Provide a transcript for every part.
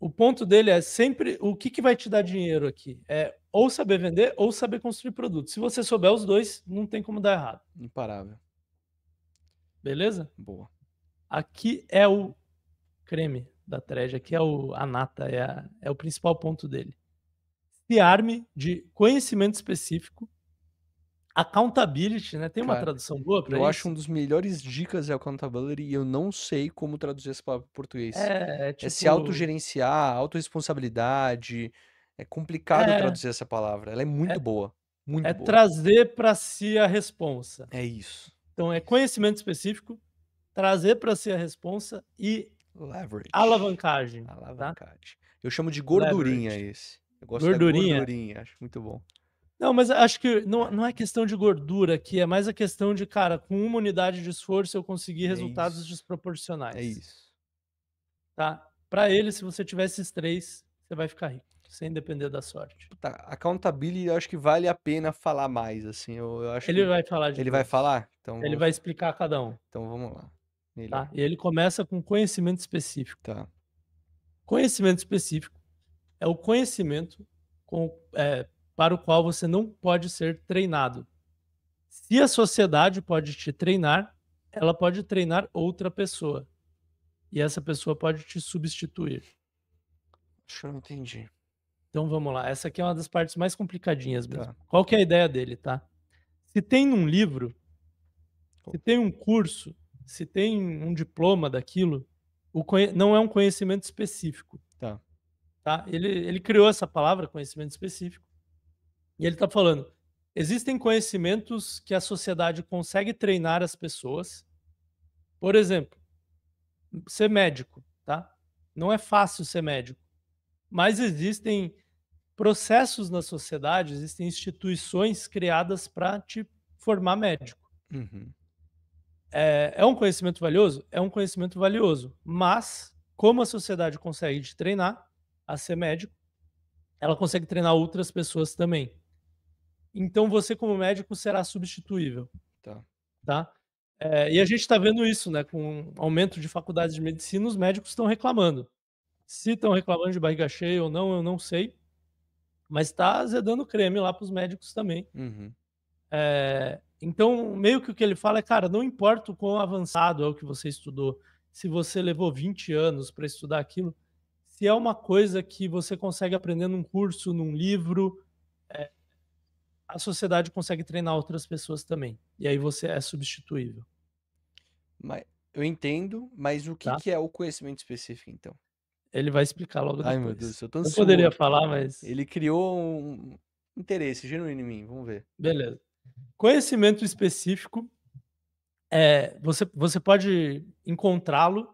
o ponto dele é sempre o que vai te dar dinheiro aqui? É ou saber vender ou saber construir produto. Se você souber os 2, não tem como dar errado, Imparável. beleza? Boa. Aqui é o creme da thread, aqui é a nata, é o principal ponto dele. Se arme de conhecimento específico, accountability, né, tem uma Cara, tradução boa para eu acho um isso? dos melhores dicas é accountability e eu não sei como traduzir essa palavra para português. É É se tipo autogerenciar, autorresponsabilidade. É complicado é traduzir essa palavra. Ela é muito é boa, muito é boa. trazer para si a responsa. É isso. Então é conhecimento específico, trazer para si a responsa e Leverage. alavancagem, tá? Alavancagem. Eu chamo de gordurinha Leverage. esse. Eu gosto da Gordurinha. gordurinha, acho muito bom. Não, mas acho que não é questão de gordura aqui, é mais a questão de, cara, com uma unidade de esforço eu consegui É resultados isso, é desproporcionais, isso. tá? Para ele, se você tiver esses 3, você vai ficar rico, sem depender da sorte. Puta, accountability eu acho que vale a pena falar mais, assim, eu acho Ele que vai falar de ele vai todos. falar? Ele vai explicar cada um, Então vamos lá. Melhor. tá? E ele começa com conhecimento específico. Tá. Conhecimento específico é o conhecimento para o qual você não pode ser treinado. Se a sociedade pode te treinar, ela pode treinar outra pessoa. E essa pessoa pode te substituir. Acho que eu não entendi. Então vamos lá, essa aqui é uma das partes mais complicadinhas mesmo. Tá. Qual que é a ideia dele, tá? Se tem um livro, se Co tem um curso, se tem um diploma daquilo, não é um conhecimento específico, Tá. tá? Ele criou essa palavra, conhecimento específico, e ele está falando, existem conhecimentos que a sociedade consegue treinar as pessoas. Por exemplo, ser médico, tá? Não é fácil ser médico, mas existem processos na sociedade, existem instituições criadas para te formar médico. Uhum. É um conhecimento valioso? É um conhecimento valioso, mas como a sociedade consegue te treinar a ser médico, ela consegue treinar outras pessoas também. Então você como médico será substituível, Tá. tá? E a gente está vendo isso, né, com o aumento de faculdades de medicina, os médicos estão reclamando. Se estão reclamando de barriga cheia ou não, eu não sei, mas está azedando creme lá para os médicos também. Uhum. Então, meio que o que ele fala é: "Cara, não importa o quão avançado é o que você estudou, se você levou 20 anos para estudar aquilo, se é uma coisa que você consegue aprender num curso, num livro, a sociedade consegue treinar outras pessoas também, e aí você é substituível", Mas eu entendo, mas o que tá. que é o conhecimento específico, então? Ele vai explicar logo Ai, meu Deus, depois. eu tô Eu poderia ansioso. falar, mas Ele criou um interesse genuíno em mim, vamos ver. beleza. Conhecimento específico, você pode encontrá-lo,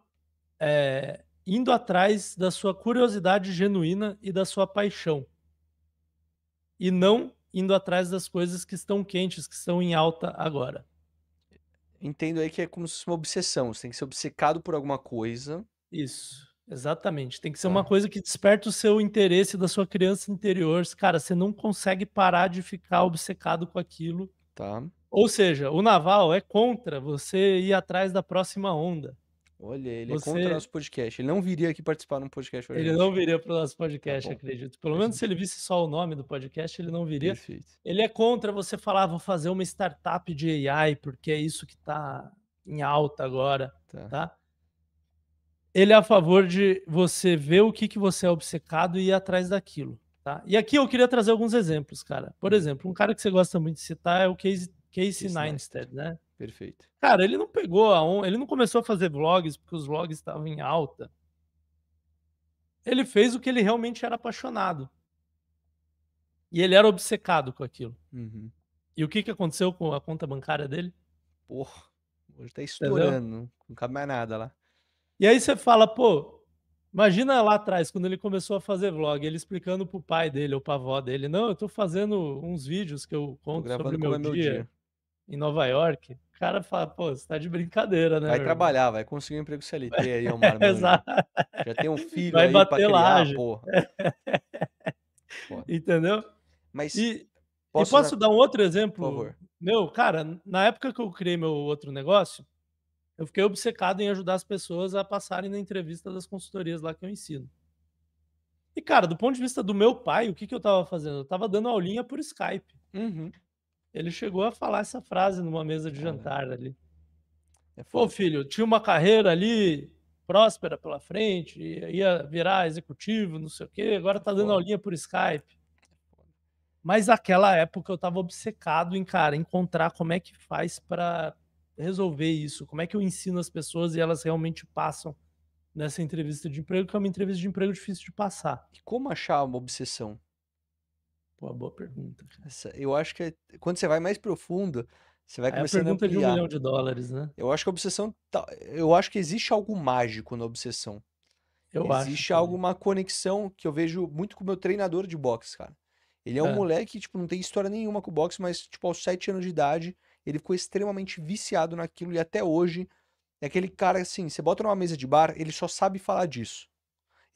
indo atrás da sua curiosidade genuína e da sua paixão, e não indo atrás das coisas que estão quentes, que estão em alta agora. Entendo aí que é como se fosse uma obsessão, você tem que ser obcecado por alguma coisa, Isso, exatamente. Tem que ser uma tá, coisa que desperta o seu interesse da sua criança interior. Cara, você não consegue parar de ficar obcecado com aquilo. tá. Ou seja, o naval é contra você ir atrás da próxima onda. Olha, ele é contra o Você nosso podcast, ele não viria aqui participar de um podcast com a Ele não gente. viria para o nosso Tá podcast, bom, acredito. Pelo faz menos se ele sentido. visse só o nome do podcast, ele não viria. Perfeito. Ele é contra você falar: "Vou fazer uma startup de AI, porque é isso que está em alta agora", Tá. tá. Ele é a favor de você ver o que você é obcecado e ir atrás daquilo, tá. E aqui eu queria trazer alguns exemplos, cara. Por Hum, exemplo, um cara que você gosta muito de citar é o Casey Casey Neistat. Neistat, né. Perfeito. Cara, ele não pegou ele não começou a fazer vlogs porque os vlogs estavam em alta. Ele fez o que ele realmente era apaixonado. E ele era obcecado com aquilo. Uhum. E o que aconteceu com a conta bancária dele? Porra, hoje tá Entendeu? estourando, não cabe mais nada lá. E aí você fala: "Pô, imagina lá atrás quando ele começou a fazer vlog, ele explicando para o pai dele ou para a avó dele: 'Não, eu tô fazendo uns vídeos que eu Tô conto sobre gravando o como meu é meu dia dia. em Nova York'". O cara fala: "Pô, você tá de brincadeira, né, Vai meu irmão?" trabalhar, vai conseguir um emprego CLT aí, ó, marmanjo. Exato. Já tem um filho Vai aí pra bater criar, laje, porra. Foda. entendeu? Mas E posso usar posso dar um outro por exemplo favor. meu? Cara, na época que eu criei meu outro negócio, eu fiquei obcecado em ajudar as pessoas a passarem na entrevista das consultorias lá que eu ensino. E, cara, do ponto de vista do meu pai, o que que eu estava fazendo? Eu estava dando aulinha por Skype. Uhum. Ele chegou a falar essa frase numa mesa de Cara, jantar ali. é "Pô, foda. filho, tinha uma carreira ali próspera pela frente, ia virar executivo, não sei o quê, agora É tá dando foda. aulinha por Skype". Mas naquela época eu estava obcecado em, cara, encontrar como é que faz pra resolver isso, como é que eu ensino as pessoas e elas realmente passam nessa entrevista de emprego, que é uma entrevista de emprego difícil de passar. E como achar uma obsessão? Pô, boa pergunta, cara. Eu acho que quando você vai mais profundo, você vai Aí a começando a pergunta de ampliar. $1.000.000, né. Eu acho que a obsessão eu acho que existe algo mágico na obsessão. Eu acho Existe algo, também. uma conexão que eu vejo muito com o meu treinador de boxe, cara. Ele é um Hã. moleque, tipo, não tem história nenhuma com o boxe, mas, tipo, aos 7 anos de idade, ele ficou extremamente viciado naquilo e até hoje é aquele cara, assim, você bota numa mesa de bar, ele só sabe falar disso.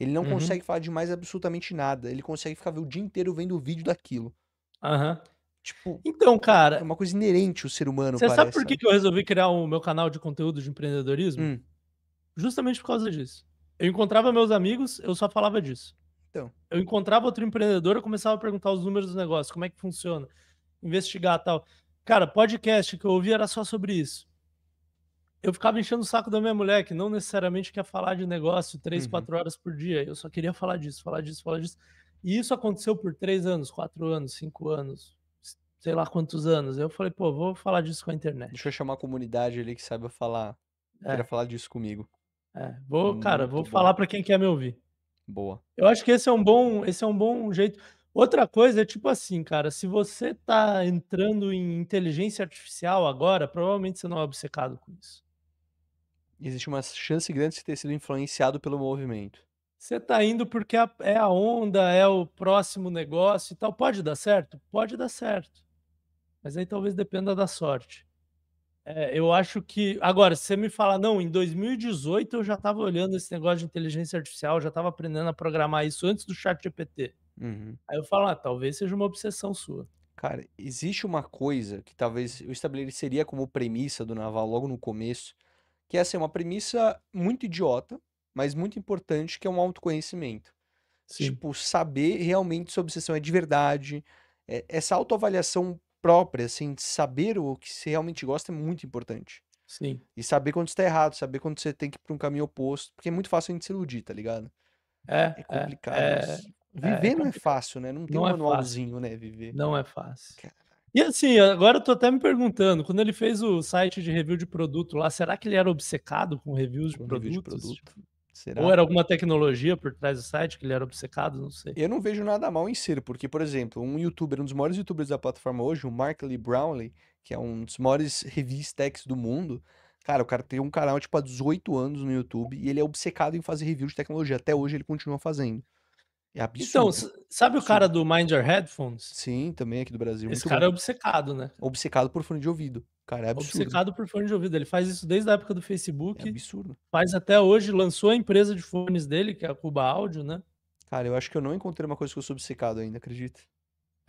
Ele não Uhum. consegue falar de mais absolutamente nada. Ele consegue ficar o dia inteiro vendo o vídeo daquilo. Aham. Tipo, Então, é cara, uma coisa inerente ao ser humano, você sabe parece, por que sabe? que eu resolvi criar o meu canal de conteúdo de empreendedorismo? Hum, Justamente por causa disso. Eu encontrava meus amigos, eu só falava disso. então. Eu encontrava outro empreendedor, eu começava a perguntar os números do negócio, como é que funciona, investigar, tal. Cara, podcast que eu ouvia era só sobre isso. Eu ficava enchendo o saco da minha mulher, que não necessariamente quer falar de negócio 3, Uhum. 4 horas por dia, eu só queria falar disso, falar disso, falar disso. E isso aconteceu por 3 anos, 4 anos, 5 anos, sei lá quantos anos. Eu falei: "Pô, vou falar disso com a Deixa eu internet". chamar a comunidade ali que saiba falar, queira É, falar disso comigo. vou, cara, vou Muito bom. falar pra quem quer me ouvir. Boa. Eu acho que esse é um bom jeito. Outra coisa é tipo assim, cara, se você tá entrando em inteligência artificial agora, provavelmente você não é obcecado com isso. Existe uma chance grande de você ter sido influenciado pelo movimento. Você tá indo porque é a onda, é o próximo negócio e tal. Pode dar certo? Pode dar certo, mas aí talvez dependa da sorte. Eu acho que agora, se você me falar: "Não, em 2018 eu já estava olhando esse negócio de inteligência artificial, já estava aprendendo a programar isso antes do ChatGPT". Uhum. Aí eu falo: "Ah, talvez seja uma obsessão sua". Cara, existe uma coisa que talvez eu estabeleceria como premissa do Naval logo no começo, que é assim, uma premissa muito idiota, mas muito importante, que é um autoconhecimento. Sim, Tipo, saber realmente se a obsessão é de verdade, essa autoavaliação própria, assim, de saber o que você realmente gosta é muito importante. sim. E saber quando você tá errado, saber quando você tem que ir pra um caminho oposto, porque é muito fácil a gente se iludir, tá ligado? É É, é, complicado é, isso. é Viver não é complicado. fácil, né? Não tem um Não é fácil, manualzinho, né, viver. não é fácil. Cara, E assim, agora eu tô até me perguntando, quando ele fez o site de review de produto lá, será que ele era obcecado com reviews de com review de produtos? produto. Tipo, ou Será? era alguma tecnologia por trás do site que ele era obcecado? Não sei. Eu não vejo nada mal em ser, porque, por exemplo, um youtuber, um dos maiores youtubers da plataforma hoje, o Mark Lee Brownlee, que é um dos maiores reviews techs do mundo, cara, o cara tem um canal, tipo, há 18 anos no YouTube e ele é obcecado em fazer review de tecnologia. Até hoje ele continua fazendo. É Então, absurdo. sabe o cara Absurdo. do Mind Your Headphones? Sim, também aqui do Brasil, Esse muito bom. cara é obcecado, né, cara? Obcecado por fone de ouvido. Cara, é absurdo. Obcecado por fone de ouvido. Ele faz isso desde a época do É Facebook, absurdo. faz até hoje, lançou a empresa de fones dele, que é a Cuba Audio, né. Cara, eu acho que eu não encontrei uma coisa que eu sou obcecado ainda, acredita?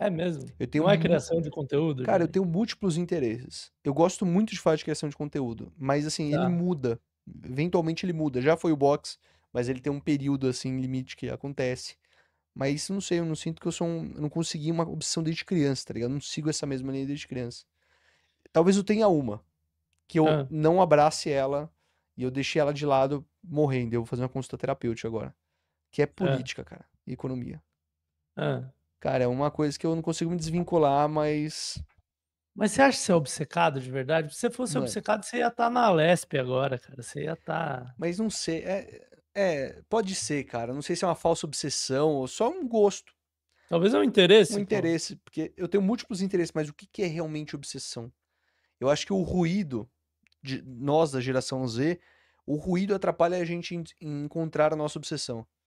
É mesmo? Eu tenho Não é mu criação de conteúdo, Cara, eu Júnior? tenho múltiplos interesses. Eu gosto muito de falar de criação de conteúdo, mas assim, ele Tá. muda. Eventualmente ele muda. Já foi o box, mas ele tem um período assim limite que acontece. Mas não sei, eu não sinto que eu não consegui uma obsessão desde criança, tá ligado? Eu não sigo essa mesma linha desde criança. Talvez eu tenha uma, que eu Hã, não abrace ela e eu deixei ela de lado morrendo. Eu vou fazer uma consulta terapêutica agora, que é hã, política, cara, e economia. hã. Cara, é uma coisa que eu não consigo me desvincular, mas Mas você acha que você é obcecado de verdade? Se você fosse mano, obcecado, você ia estar na Alesp agora, cara, você ia estar mas não sei, pode ser, cara. Não sei se é uma falsa obsessão ou só um gosto, talvez é um um interesse, pô. interesse, porque eu tenho múltiplos interesses, mas o que que é realmente obsessão? Eu acho que o ruído de nós da geração Z, o ruído atrapalha a gente em encontrar a nossa obsessão.